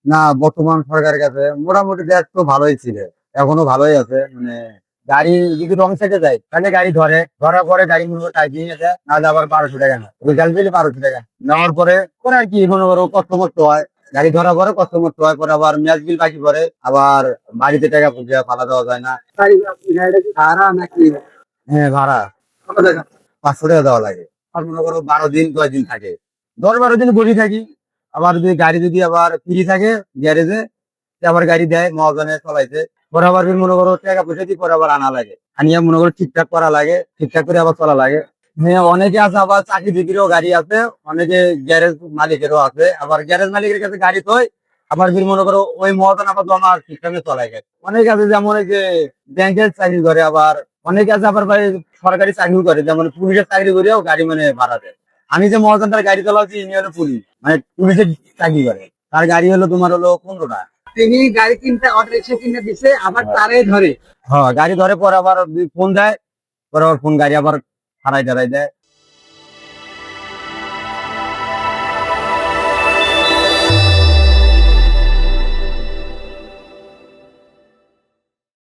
না, বর্তমান সরকারের কাছে মোটামুটি দেশ তো ভালোই ছিল, এখনো ভালোই আছে। মানে গাড়ি যদি রং সাইডে যায় তাহলে গাড়ি ধরার পরে গাড়ি মনে করো টাইপিং আছে, নাহলে আবার 1200 টাকা না, রেজাল্ট পেলে 1200 টাকা নেওয়ার পরে পরে আর কি মনে করো কষ্ট মষ্ট হয়। গাড়ি ধরার পরে কষ্ট মষ্ট হয়, পরে আবার ম্যাচ বিল বাকি পরে আবার বাড়িতে টাকা পয়সা ফালা দেওয়া যায় না। গাড়িটা কি ভাড়া নাকি? হ্যাঁ, ভাড়া। কত টাকা? 500 টাকা দেওয়া লাগে। আর মনে করো 12 দিন 10 দিন থাকে, 10-12 দিন বসে থাকি। আবার যদি গাড়ি যদি আবার ফ্রি থাকে গ্যারেজে, আবার গাড়ি দেয় মহাজনে চলাইতে, পরে আবার ফির মনে করো টাকা পয়সা দিয়ে পরে আবার আনা লাগে, আনিয়া মনে করো ঠিকঠাক করা লাগে, ঠিকঠাক করে আবার চলা লাগে। হ্যাঁ, অনেকে আছে আবার চাকরি বিক্রিও গাড়ি আছে, অনেকে গ্যারেজ মালিকেরও আছে, আবার গ্যারেজ মালিকের কাছে গাড়ি থই, আবার ফির মনে করো ওই মহাজন আবার জমা সিস্টেমে চলাই গেছে। অনেকে আছে যেমন এই যে ব্যাংকের চাকরি করে, আবার অনেকে আছে আবার ভাই সরকারি চাকরি করে, যেমন পুলিশের চাকরি করেও গাড়ি মানে ভাড়া দেয়। আমি যে মহাজনটার গাড়ি চালাচ্ছি ইনি হলো পুলিশ, মানে পুলিশের চাকরি করে, তার গাড়ি হলো তোমার হলো 15টা। তিনি গাড়ি কিনতে অটো রিক্সা কিনে দিছে, আবার তারে ধরে। হ্যাঁ, গাড়ি ধরে পরে আবার ফোন দেয়, পরে আবার ফোন গাড়ি আবার হারাই টারাই দেয়।